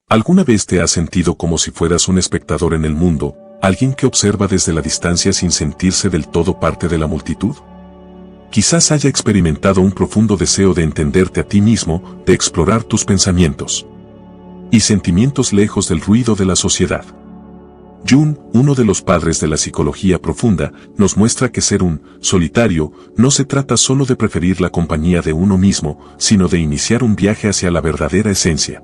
¿Alguna vez te has sentido como si fueras un espectador en el mundo, alguien que observa desde la distancia sin sentirse del todo parte de la multitud? Quizás haya experimentado un profundo deseo de entenderte a ti mismo, de explorar tus pensamientos y sentimientos lejos del ruido de la sociedad. Jung, uno de los padres de la psicología profunda, nos muestra que ser un solitario no se trata solo de preferir la compañía de uno mismo, sino de iniciar un viaje hacia la verdadera esencia.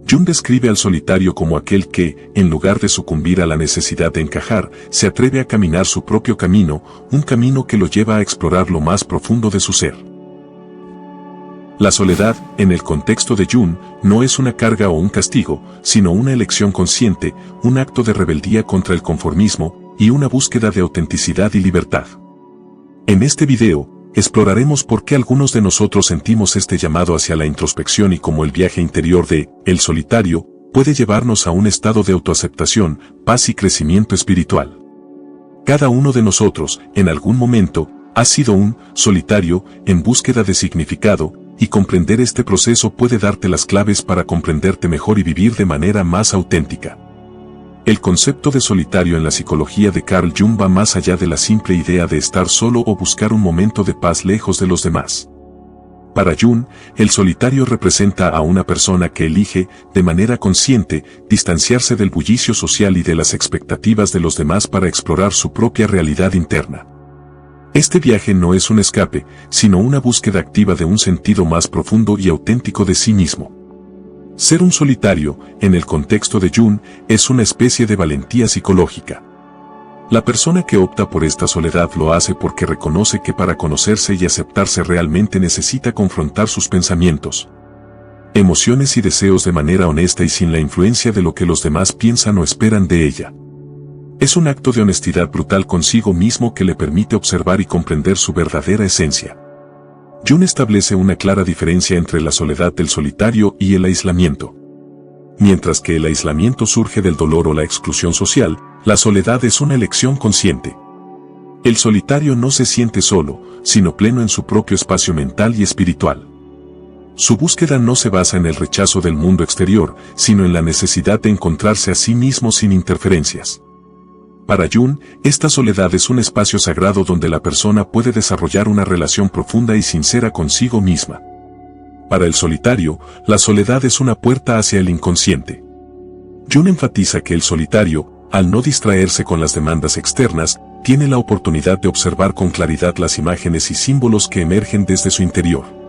Jung describe al solitario como aquel que, en lugar de sucumbir a la necesidad de encajar, se atreve a caminar su propio camino, un camino que lo lleva a explorar lo más profundo de su ser. La soledad, en el contexto de Jung, no es una carga o un castigo, sino una elección consciente, un acto de rebeldía contra el conformismo, y una búsqueda de autenticidad y libertad. En este video, exploraremos por qué algunos de nosotros sentimos este llamado hacia la introspección y cómo el viaje interior de el solitario puede llevarnos a un estado de autoaceptación, paz y crecimiento espiritual. Cada uno de nosotros, en algún momento, ha sido un solitario en búsqueda de significado, y comprender este proceso puede darte las claves para comprenderte mejor y vivir de manera más auténtica. El concepto de solitario en la psicología de Carl Jung va más allá de la simple idea de estar solo o buscar un momento de paz lejos de los demás. Para Jung, el solitario representa a una persona que elige, de manera consciente, distanciarse del bullicio social y de las expectativas de los demás para explorar su propia realidad interna. Este viaje no es un escape, sino una búsqueda activa de un sentido más profundo y auténtico de sí mismo. Ser un solitario, en el contexto de Jung, es una especie de valentía psicológica. La persona que opta por esta soledad lo hace porque reconoce que para conocerse y aceptarse realmente necesita confrontar sus pensamientos, emociones y deseos de manera honesta y sin la influencia de lo que los demás piensan o esperan de ella. Es un acto de honestidad brutal consigo mismo que le permite observar y comprender su verdadera esencia. Jung establece una clara diferencia entre la soledad del solitario y el aislamiento. Mientras que el aislamiento surge del dolor o la exclusión social, la soledad es una elección consciente. El solitario no se siente solo, sino pleno en su propio espacio mental y espiritual. Su búsqueda no se basa en el rechazo del mundo exterior, sino en la necesidad de encontrarse a sí mismo sin interferencias. Para Jung, esta soledad es un espacio sagrado donde la persona puede desarrollar una relación profunda y sincera consigo misma. Para el solitario, la soledad es una puerta hacia el inconsciente. Jung enfatiza que el solitario, al no distraerse con las demandas externas, tiene la oportunidad de observar con claridad las imágenes y símbolos que emergen desde su interior.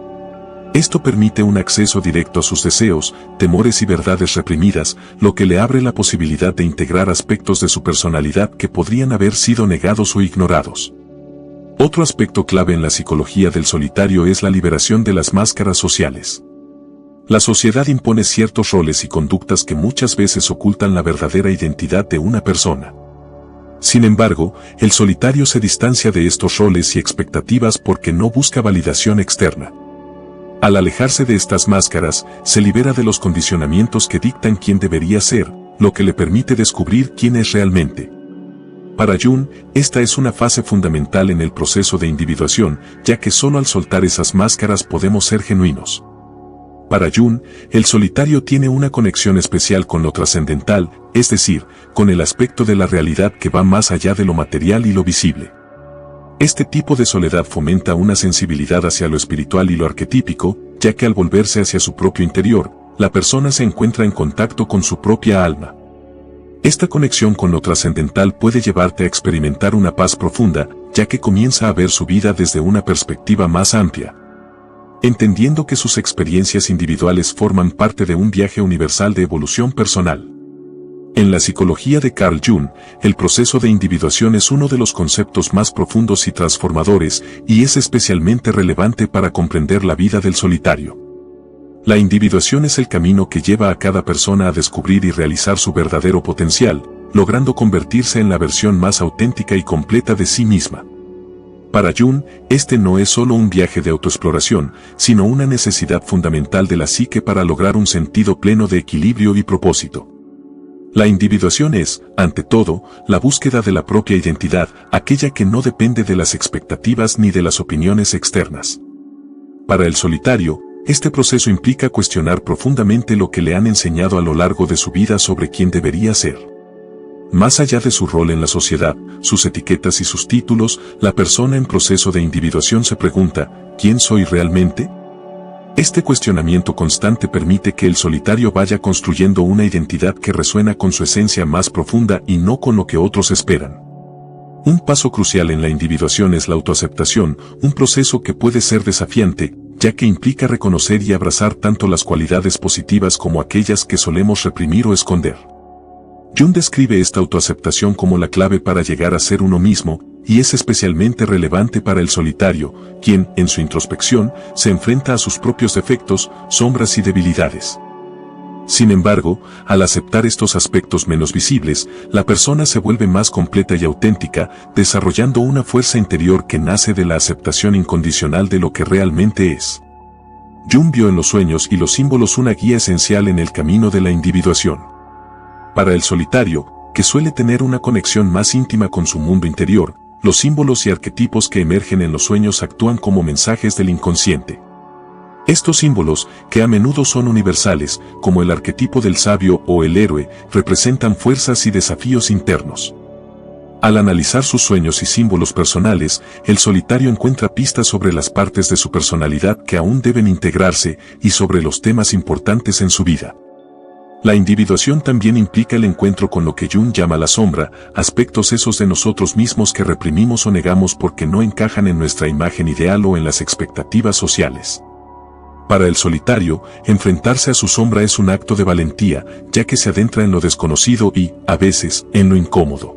Esto permite un acceso directo a sus deseos, temores y verdades reprimidas, lo que le abre la posibilidad de integrar aspectos de su personalidad que podrían haber sido negados o ignorados. Otro aspecto clave en la psicología del solitario es la liberación de las máscaras sociales. La sociedad impone ciertos roles y conductas que muchas veces ocultan la verdadera identidad de una persona. Sin embargo, el solitario se distancia de estos roles y expectativas porque no busca validación externa. Al alejarse de estas máscaras, se libera de los condicionamientos que dictan quién debería ser, lo que le permite descubrir quién es realmente. Para Jung, esta es una fase fundamental en el proceso de individuación, ya que solo al soltar esas máscaras podemos ser genuinos. Para Jung, el solitario tiene una conexión especial con lo trascendental, es decir, con el aspecto de la realidad que va más allá de lo material y lo visible. Este tipo de soledad fomenta una sensibilidad hacia lo espiritual y lo arquetípico, ya que al volverse hacia su propio interior, la persona se encuentra en contacto con su propia alma. Esta conexión con lo trascendental puede llevarte a experimentar una paz profunda, ya que comienza a ver su vida desde una perspectiva más amplia, entendiendo que sus experiencias individuales forman parte de un viaje universal de evolución personal. En la psicología de Carl Jung, el proceso de individuación es uno de los conceptos más profundos y transformadores, y es especialmente relevante para comprender la vida del solitario. La individuación es el camino que lleva a cada persona a descubrir y realizar su verdadero potencial, logrando convertirse en la versión más auténtica y completa de sí misma. Para Jung, este no es solo un viaje de autoexploración, sino una necesidad fundamental de la psique para lograr un sentido pleno de equilibrio y propósito. La individuación es, ante todo, la búsqueda de la propia identidad, aquella que no depende de las expectativas ni de las opiniones externas. Para el solitario, Este proceso implica cuestionar profundamente lo que le han enseñado a lo largo de su vida sobre quién debería ser. Más allá de su rol en la sociedad, sus etiquetas y sus títulos, la persona en proceso de individuación se pregunta, ¿quién soy realmente? Este cuestionamiento constante permite que el solitario vaya construyendo una identidad que resuena con su esencia más profunda y no con lo que otros esperan. Un paso crucial en la individuación es la autoaceptación, un proceso que puede ser desafiante, ya que implica reconocer y abrazar tanto las cualidades positivas como aquellas que solemos reprimir o esconder. Jung describe esta autoaceptación como la clave para llegar a ser uno mismo, y es especialmente relevante para el solitario, quien, en su introspección, se enfrenta a sus propios defectos, sombras y debilidades. Sin embargo, al aceptar estos aspectos menos visibles, la persona se vuelve más completa y auténtica, desarrollando una fuerza interior que nace de la aceptación incondicional de lo que realmente es. Jung vio en los sueños y los símbolos una guía esencial en el camino de la individuación. Para el solitario, que suele tener una conexión más íntima con su mundo interior, los símbolos y arquetipos que emergen en los sueños actúan como mensajes del inconsciente. Estos símbolos, que a menudo son universales, como el arquetipo del sabio o el héroe, representan fuerzas y desafíos internos. Al analizar sus sueños y símbolos personales, el solitario encuentra pistas sobre las partes de su personalidad que aún deben integrarse y sobre los temas importantes en su vida. La individuación también implica el encuentro con lo que Jung llama la sombra, aspectos esos de nosotros mismos que reprimimos o negamos porque no encajan en nuestra imagen ideal o en las expectativas sociales. Para el solitario, enfrentarse a su sombra es un acto de valentía, ya que se adentra en lo desconocido y, a veces, en lo incómodo.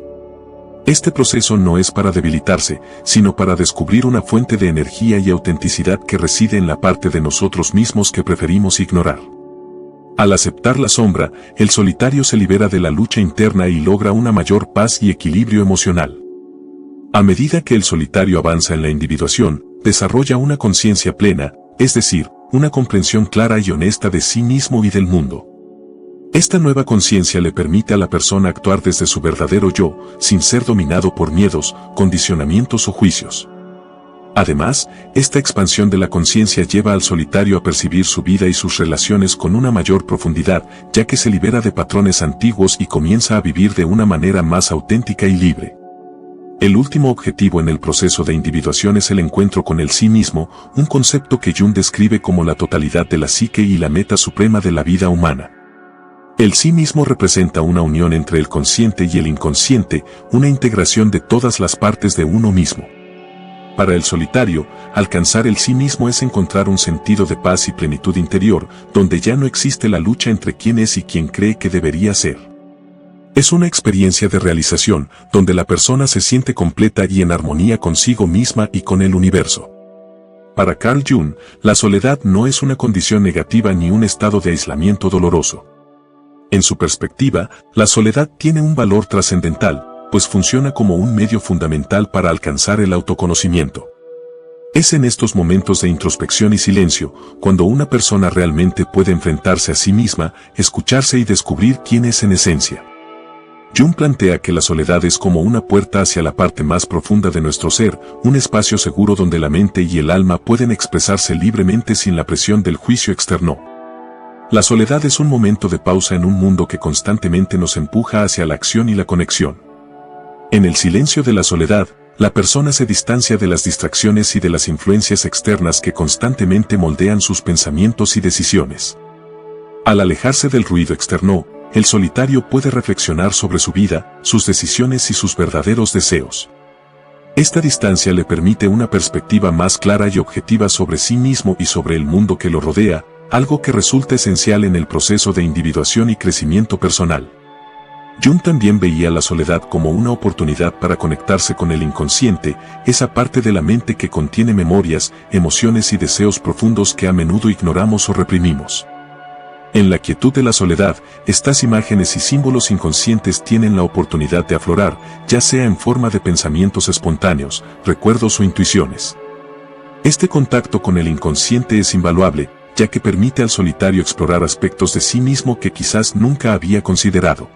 Este proceso no es para debilitarse, sino para descubrir una fuente de energía y autenticidad que reside en la parte de nosotros mismos que preferimos ignorar. Al aceptar la sombra, el solitario se libera de la lucha interna y logra una mayor paz y equilibrio emocional. A medida que el solitario avanza en la individuación, desarrolla una conciencia plena, es decir, una comprensión clara y honesta de sí mismo y del mundo. Esta nueva conciencia le permite a la persona actuar desde su verdadero yo, sin ser dominado por miedos, condicionamientos o juicios. Además, esta expansión de la conciencia lleva al solitario a percibir su vida y sus relaciones con una mayor profundidad, ya que se libera de patrones antiguos y comienza a vivir de una manera más auténtica y libre. El último objetivo en el proceso de individuación es el encuentro con el sí mismo, un concepto que Jung describe como la totalidad de la psique y la meta suprema de la vida humana. El sí mismo representa una unión entre el consciente y el inconsciente, una integración de todas las partes de uno mismo. Para el solitario, alcanzar el sí mismo es encontrar un sentido de paz y plenitud interior, donde ya no existe la lucha entre quién es y quién cree que debería ser. Es una experiencia de realización, donde la persona se siente completa y en armonía consigo misma y con el universo. Para Carl Jung, la soledad no es una condición negativa ni un estado de aislamiento doloroso. En su perspectiva, la soledad tiene un valor trascendental, pues funciona como un medio fundamental para alcanzar el autoconocimiento. Es en estos momentos de introspección y silencio, cuando una persona realmente puede enfrentarse a sí misma, escucharse y descubrir quién es en esencia. Jung plantea que la soledad es como una puerta hacia la parte más profunda de nuestro ser, un espacio seguro donde la mente y el alma pueden expresarse libremente sin la presión del juicio externo. La soledad es un momento de pausa en un mundo que constantemente nos empuja hacia la acción y la conexión. En el silencio de la soledad, la persona se distancia de las distracciones y de las influencias externas que constantemente moldean sus pensamientos y decisiones. Al alejarse del ruido externo, el solitario puede reflexionar sobre su vida, sus decisiones y sus verdaderos deseos. Esta distancia le permite una perspectiva más clara y objetiva sobre sí mismo y sobre el mundo que lo rodea, algo que resulta esencial en el proceso de individuación y crecimiento personal. Jung también veía la soledad como una oportunidad para conectarse con el inconsciente, esa parte de la mente que contiene memorias, emociones y deseos profundos que a menudo ignoramos o reprimimos. En la quietud de la soledad, estas imágenes y símbolos inconscientes tienen la oportunidad de aflorar, ya sea en forma de pensamientos espontáneos, recuerdos o intuiciones. Este contacto con el inconsciente es invaluable, ya que permite al solitario explorar aspectos de sí mismo que quizás nunca había considerado.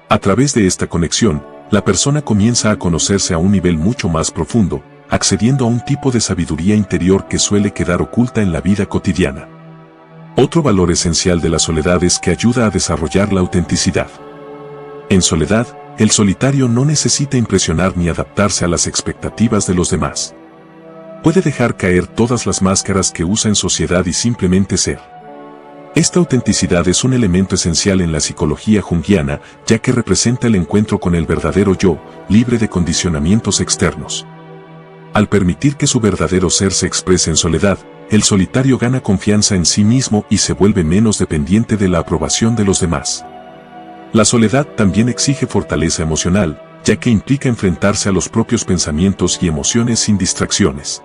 A través de esta conexión, la persona comienza a conocerse a un nivel mucho más profundo, accediendo a un tipo de sabiduría interior que suele quedar oculta en la vida cotidiana. Otro valor esencial de la soledad es que ayuda a desarrollar la autenticidad. En soledad, el solitario no necesita impresionar ni adaptarse a las expectativas de los demás. Puede dejar caer todas las máscaras que usa en sociedad y simplemente ser. Esta autenticidad es un elemento esencial en la psicología junguiana, ya que representa el encuentro con el verdadero yo, libre de condicionamientos externos. Al permitir que su verdadero ser se exprese en soledad, el solitario gana confianza en sí mismo y se vuelve menos dependiente de la aprobación de los demás. La soledad también exige fortaleza emocional, ya que implica enfrentarse a los propios pensamientos y emociones sin distracciones.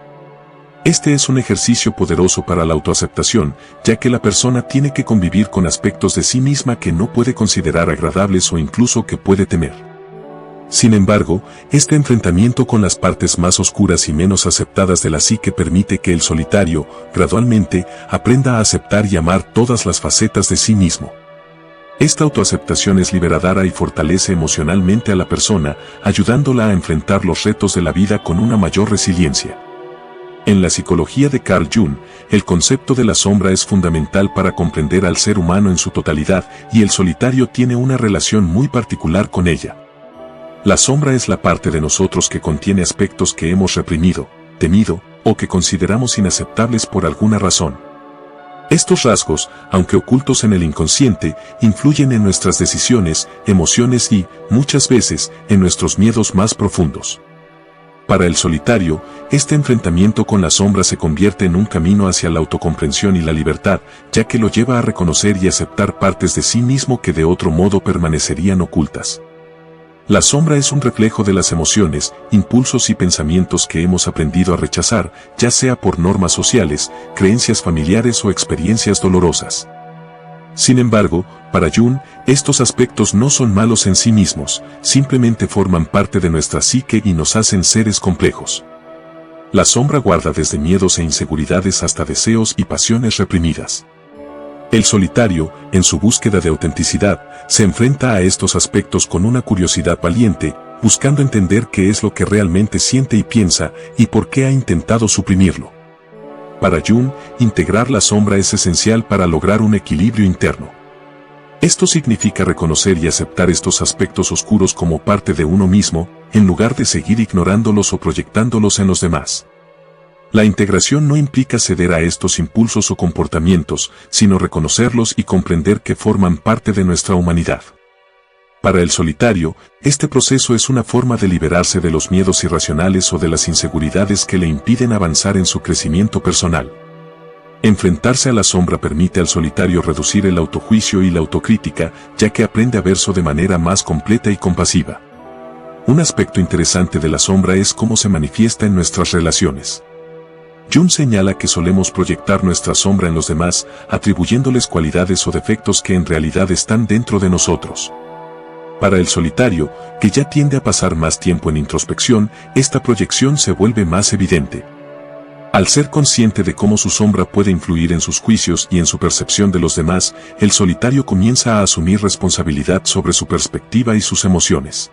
Este es un ejercicio poderoso para la autoaceptación, ya que la persona tiene que convivir con aspectos de sí misma que no puede considerar agradables o incluso que puede temer. Sin embargo, este enfrentamiento con las partes más oscuras y menos aceptadas de la psique permite que el solitario, gradualmente, aprenda a aceptar y amar todas las facetas de sí mismo. Esta autoaceptación es liberadora y fortalece emocionalmente a la persona, ayudándola a enfrentar los retos de la vida con una mayor resiliencia. En la psicología de Carl Jung, el concepto de la sombra es fundamental para comprender al ser humano en su totalidad, y el solitario tiene una relación muy particular con ella. La sombra es la parte de nosotros que contiene aspectos que hemos reprimido, temido, o que consideramos inaceptables por alguna razón. Estos rasgos, aunque ocultos en el inconsciente, influyen en nuestras decisiones, emociones y, muchas veces, en nuestros miedos más profundos. Para el solitario, este enfrentamiento con la sombra se convierte en un camino hacia la autocomprensión y la libertad, ya que lo lleva a reconocer y aceptar partes de sí mismo que de otro modo permanecerían ocultas. La sombra es un reflejo de las emociones, impulsos y pensamientos que hemos aprendido a rechazar, ya sea por normas sociales, creencias familiares o experiencias dolorosas. Sin embargo, para Jung, estos aspectos no son malos en sí mismos, simplemente forman parte de nuestra psique y nos hacen seres complejos. La sombra guarda desde miedos e inseguridades hasta deseos y pasiones reprimidas. El solitario, en su búsqueda de autenticidad, se enfrenta a estos aspectos con una curiosidad valiente, buscando entender qué es lo que realmente siente y piensa, y por qué ha intentado suprimirlo. Para Jung, integrar la sombra es esencial para lograr un equilibrio interno. Esto significa reconocer y aceptar estos aspectos oscuros como parte de uno mismo, en lugar de seguir ignorándolos o proyectándolos en los demás. La integración no implica ceder a estos impulsos o comportamientos, sino reconocerlos y comprender que forman parte de nuestra humanidad. Para el solitario, este proceso es una forma de liberarse de los miedos irracionales o de las inseguridades que le impiden avanzar en su crecimiento personal. Enfrentarse a la sombra permite al solitario reducir el autojuicio y la autocrítica, ya que aprende a verse de manera más completa y compasiva. Un aspecto interesante de la sombra es cómo se manifiesta en nuestras relaciones. Jung señala que solemos proyectar nuestra sombra en los demás, atribuyéndoles cualidades o defectos que en realidad están dentro de nosotros. Para el solitario, que ya tiende a pasar más tiempo en introspección, esta proyección se vuelve más evidente. Al ser consciente de cómo su sombra puede influir en sus juicios y en su percepción de los demás, el solitario comienza a asumir responsabilidad sobre su perspectiva y sus emociones.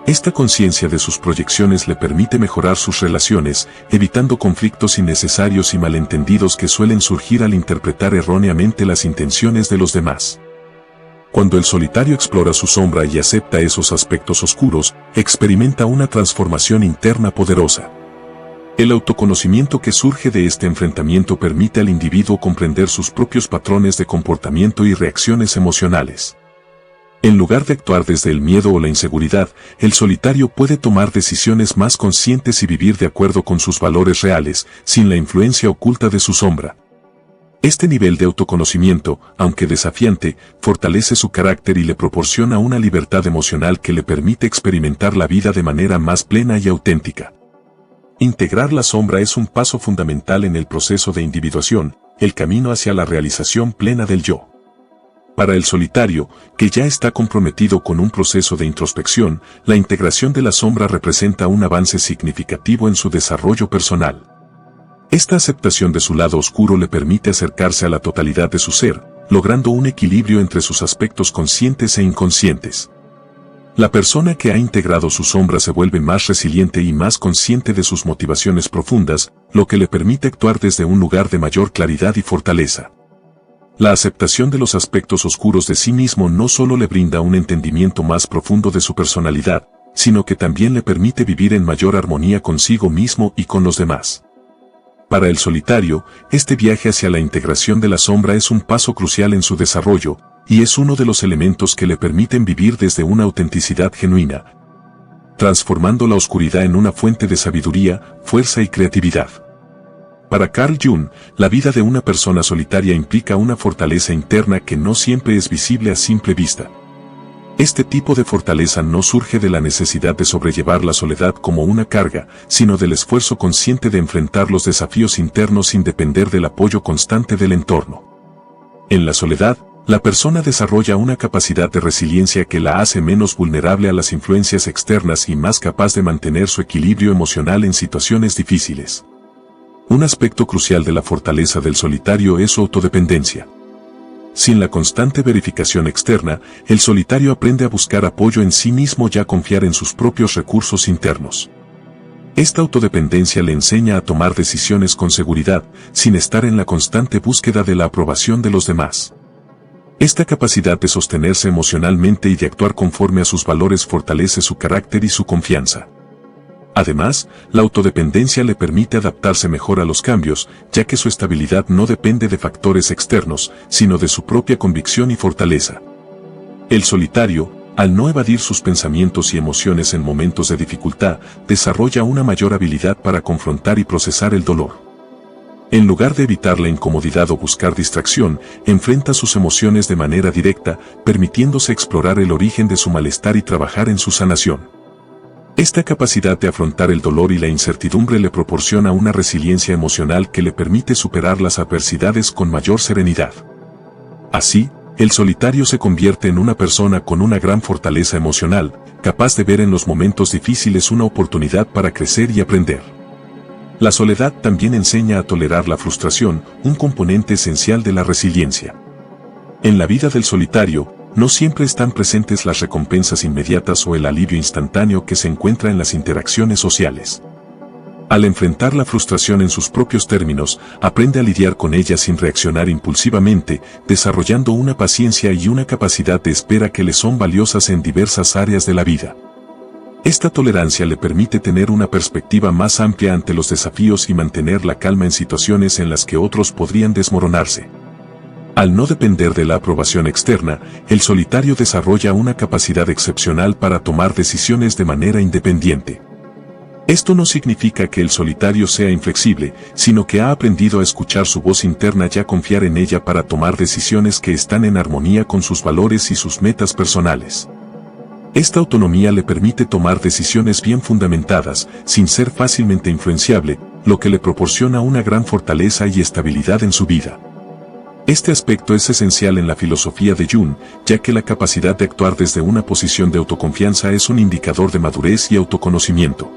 Esta conciencia de sus proyecciones le permite mejorar sus relaciones, evitando conflictos innecesarios y malentendidos que suelen surgir al interpretar erróneamente las intenciones de los demás. Cuando el solitario explora su sombra y acepta esos aspectos oscuros, experimenta una transformación interna poderosa. El autoconocimiento que surge de este enfrentamiento permite al individuo comprender sus propios patrones de comportamiento y reacciones emocionales. En lugar de actuar desde el miedo o la inseguridad, el solitario puede tomar decisiones más conscientes y vivir de acuerdo con sus valores reales, sin la influencia oculta de su sombra. Este nivel de autoconocimiento, aunque desafiante, fortalece su carácter y le proporciona una libertad emocional que le permite experimentar la vida de manera más plena y auténtica. Integrar la sombra es un paso fundamental en el proceso de individuación, el camino hacia la realización plena del yo. Para el solitario, que ya está comprometido con un proceso de introspección, la integración de la sombra representa un avance significativo en su desarrollo personal. Esta aceptación de su lado oscuro le permite acercarse a la totalidad de su ser, logrando un equilibrio entre sus aspectos conscientes e inconscientes. La persona que ha integrado su sombra se vuelve más resiliente y más consciente de sus motivaciones profundas, lo que le permite actuar desde un lugar de mayor claridad y fortaleza. La aceptación de los aspectos oscuros de sí mismo no solo le brinda un entendimiento más profundo de su personalidad, sino que también le permite vivir en mayor armonía consigo mismo y con los demás. Para el solitario, este viaje hacia la integración de la sombra es un paso crucial en su desarrollo, y es uno de los elementos que le permiten vivir desde una autenticidad genuina, transformando la oscuridad en una fuente de sabiduría, fuerza y creatividad. Para Carl Jung, la vida de una persona solitaria implica una fortaleza interna que no siempre es visible a simple vista. Este tipo de fortaleza no surge de la necesidad de sobrellevar la soledad como una carga, sino del esfuerzo consciente de enfrentar los desafíos internos sin depender del apoyo constante del entorno. En la soledad, la persona desarrolla una capacidad de resiliencia que la hace menos vulnerable a las influencias externas y más capaz de mantener su equilibrio emocional en situaciones difíciles. Un aspecto crucial de la fortaleza del solitario es su autodependencia. Sin la constante verificación externa, el solitario aprende a buscar apoyo en sí mismo y a confiar en sus propios recursos internos. Esta autodependencia le enseña a tomar decisiones con seguridad, sin estar en la constante búsqueda de la aprobación de los demás. Esta capacidad de sostenerse emocionalmente y de actuar conforme a sus valores fortalece su carácter y su confianza. Además, la autodependencia le permite adaptarse mejor a los cambios, ya que su estabilidad no depende de factores externos, sino de su propia convicción y fortaleza. El solitario, al no evadir sus pensamientos y emociones en momentos de dificultad, desarrolla una mayor habilidad para confrontar y procesar el dolor. En lugar de evitar la incomodidad o buscar distracción, enfrenta sus emociones de manera directa, permitiéndose explorar el origen de su malestar y trabajar en su sanación. Esta capacidad de afrontar el dolor y la incertidumbre le proporciona una resiliencia emocional que le permite superar las adversidades con mayor serenidad. Así, el solitario se convierte en una persona con una gran fortaleza emocional, capaz de ver en los momentos difíciles una oportunidad para crecer y aprender. La soledad también enseña a tolerar la frustración, un componente esencial de la resiliencia. En la vida del solitario, no siempre están presentes las recompensas inmediatas o el alivio instantáneo que se encuentra en las interacciones sociales. Al enfrentar la frustración en sus propios términos, aprende a lidiar con ella sin reaccionar impulsivamente, desarrollando una paciencia y una capacidad de espera que le son valiosas en diversas áreas de la vida. Esta tolerancia le permite tener una perspectiva más amplia ante los desafíos y mantener la calma en situaciones en las que otros podrían desmoronarse. Al no depender de la aprobación externa, el solitario desarrolla una capacidad excepcional para tomar decisiones de manera independiente. Esto no significa que el solitario sea inflexible, sino que ha aprendido a escuchar su voz interna y a confiar en ella para tomar decisiones que están en armonía con sus valores y sus metas personales. Esta autonomía le permite tomar decisiones bien fundamentadas, sin ser fácilmente influenciable, lo que le proporciona una gran fortaleza y estabilidad en su vida. Este aspecto es esencial en la filosofía de Jung, ya que la capacidad de actuar desde una posición de autoconfianza es un indicador de madurez y autoconocimiento.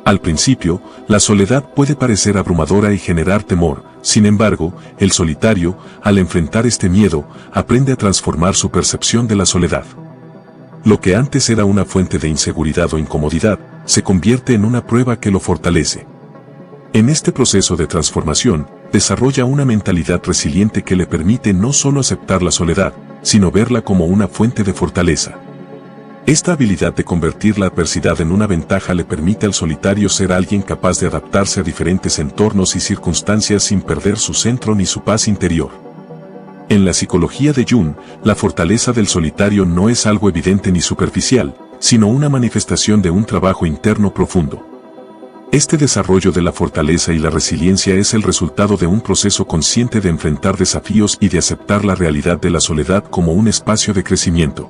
Al principio, la soledad puede parecer abrumadora y generar temor, sin embargo, el solitario, al enfrentar este miedo, aprende a transformar su percepción de la soledad. Lo que antes era una fuente de inseguridad o incomodidad, se convierte en una prueba que lo fortalece. En este proceso de transformación, desarrolla una mentalidad resiliente que le permite no solo aceptar la soledad, sino verla como una fuente de fortaleza. Esta habilidad de convertir la adversidad en una ventaja le permite al solitario ser alguien capaz de adaptarse a diferentes entornos y circunstancias sin perder su centro ni su paz interior. En la psicología de Jung, la fortaleza del solitario no es algo evidente ni superficial, sino una manifestación de un trabajo interno profundo. Este desarrollo de la fortaleza y la resiliencia es el resultado de un proceso consciente de enfrentar desafíos y de aceptar la realidad de la soledad como un espacio de crecimiento.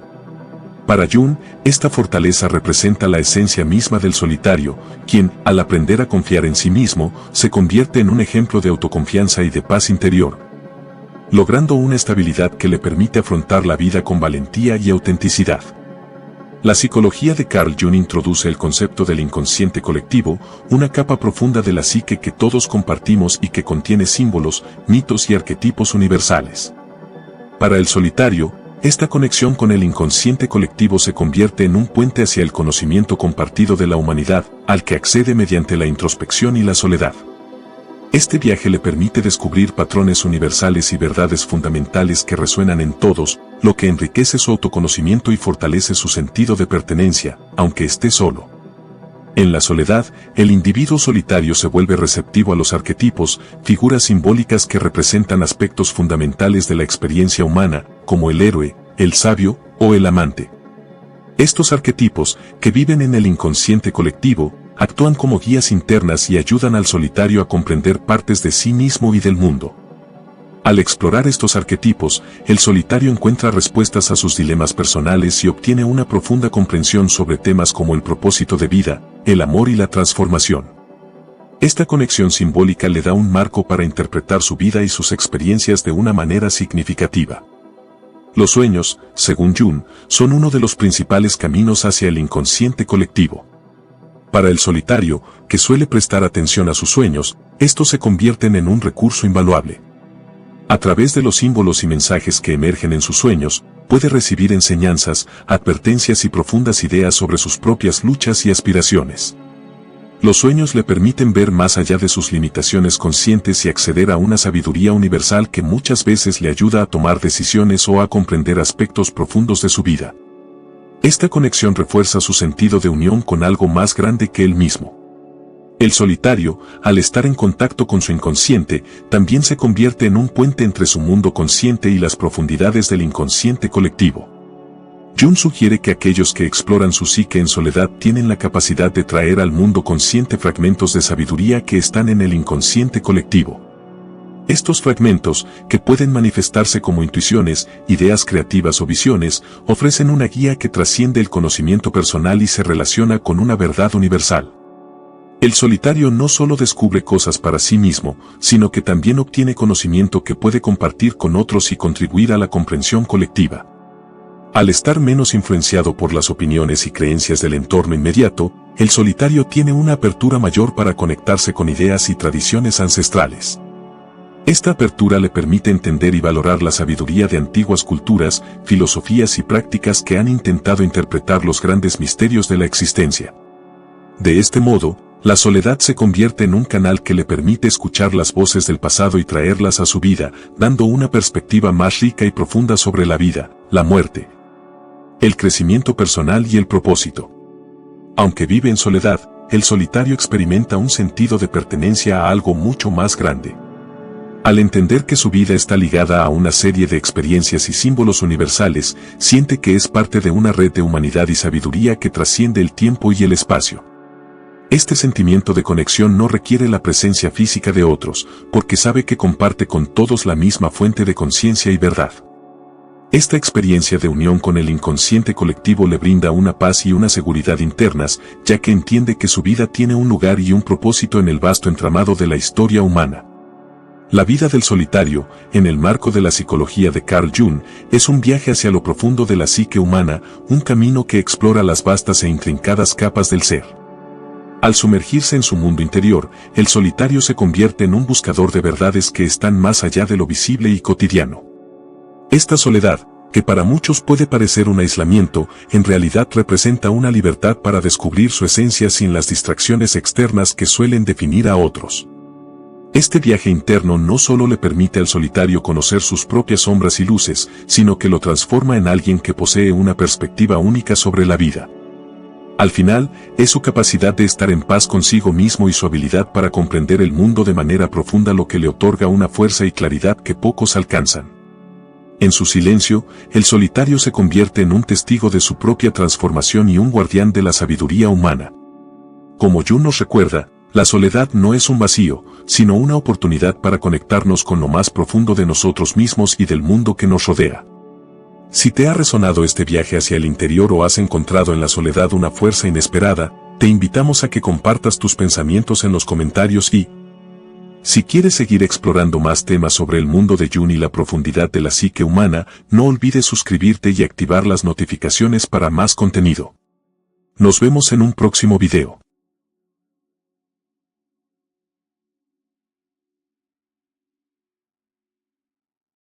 Para Jung, esta fortaleza representa la esencia misma del solitario, quien, al aprender a confiar en sí mismo, se convierte en un ejemplo de autoconfianza y de paz interior, logrando una estabilidad que le permite afrontar la vida con valentía y autenticidad. La psicología de Carl Jung introduce el concepto del inconsciente colectivo, una capa profunda de la psique que todos compartimos y que contiene símbolos, mitos y arquetipos universales. Para el solitario, esta conexión con el inconsciente colectivo se convierte en un puente hacia el conocimiento compartido de la humanidad, al que accede mediante la introspección y la soledad. Este viaje le permite descubrir patrones universales y verdades fundamentales que resuenan en todos, lo que enriquece su autoconocimiento y fortalece su sentido de pertenencia, aunque esté solo. En la soledad, el individuo solitario se vuelve receptivo a los arquetipos, figuras simbólicas que representan aspectos fundamentales de la experiencia humana, como el héroe, el sabio o el amante. Estos arquetipos, que viven en el inconsciente colectivo, actúan como guías internas y ayudan al solitario a comprender partes de sí mismo y del mundo. Al explorar estos arquetipos, el solitario encuentra respuestas a sus dilemas personales y obtiene una profunda comprensión sobre temas como el propósito de vida, el amor y la transformación. Esta conexión simbólica le da un marco para interpretar su vida y sus experiencias de una manera significativa. Los sueños, según Jung, son uno de los principales caminos hacia el inconsciente colectivo. Para el solitario, que suele prestar atención a sus sueños, estos se convierten en un recurso invaluable. A través de los símbolos y mensajes que emergen en sus sueños, puede recibir enseñanzas, advertencias y profundas ideas sobre sus propias luchas y aspiraciones. Los sueños le permiten ver más allá de sus limitaciones conscientes y acceder a una sabiduría universal que muchas veces le ayuda a tomar decisiones o a comprender aspectos profundos de su vida. Esta conexión refuerza su sentido de unión con algo más grande que él mismo. El solitario, al estar en contacto con su inconsciente, también se convierte en un puente entre su mundo consciente y las profundidades del inconsciente colectivo. Jung sugiere que aquellos que exploran su psique en soledad tienen la capacidad de traer al mundo consciente fragmentos de sabiduría que están en el inconsciente colectivo. Estos fragmentos, que pueden manifestarse como intuiciones, ideas creativas o visiones, ofrecen una guía que trasciende el conocimiento personal y se relaciona con una verdad universal. El solitario no solo descubre cosas para sí mismo, sino que también obtiene conocimiento que puede compartir con otros y contribuir a la comprensión colectiva. Al estar menos influenciado por las opiniones y creencias del entorno inmediato, el solitario tiene una apertura mayor para conectarse con ideas y tradiciones ancestrales. Esta apertura le permite entender y valorar la sabiduría de antiguas culturas, filosofías y prácticas que han intentado interpretar los grandes misterios de la existencia. De este modo, la soledad se convierte en un canal que le permite escuchar las voces del pasado y traerlas a su vida, dando una perspectiva más rica y profunda sobre la vida, la muerte, el crecimiento personal y el propósito. Aunque vive en soledad, el solitario experimenta un sentido de pertenencia a algo mucho más grande. Al entender que su vida está ligada a una serie de experiencias y símbolos universales, siente que es parte de una red de humanidad y sabiduría que trasciende el tiempo y el espacio. Este sentimiento de conexión no requiere la presencia física de otros, porque sabe que comparte con todos la misma fuente de conciencia y verdad. Esta experiencia de unión con el inconsciente colectivo le brinda una paz y una seguridad internas, ya que entiende que su vida tiene un lugar y un propósito en el vasto entramado de la historia humana. La vida del solitario, en el marco de la psicología de Carl Jung, es un viaje hacia lo profundo de la psique humana, un camino que explora las vastas e intrincadas capas del ser. Al sumergirse en su mundo interior, el solitario se convierte en un buscador de verdades que están más allá de lo visible y cotidiano. Esta soledad, que para muchos puede parecer un aislamiento, en realidad representa una libertad para descubrir su esencia sin las distracciones externas que suelen definir a otros. Este viaje interno no solo le permite al solitario conocer sus propias sombras y luces, sino que lo transforma en alguien que posee una perspectiva única sobre la vida. Al final, es su capacidad de estar en paz consigo mismo y su habilidad para comprender el mundo de manera profunda lo que le otorga una fuerza y claridad que pocos alcanzan. En su silencio, el solitario se convierte en un testigo de su propia transformación y un guardián de la sabiduría humana. Como Jung nos recuerda, la soledad no es un vacío, sino una oportunidad para conectarnos con lo más profundo de nosotros mismos y del mundo que nos rodea. Si te ha resonado este viaje hacia el interior o has encontrado en la soledad una fuerza inesperada, te invitamos a que compartas tus pensamientos en los comentarios y, si quieres seguir explorando más temas sobre el mundo de Jung y la profundidad de la psique humana, no olvides suscribirte y activar las notificaciones para más contenido. Nos vemos en un próximo video.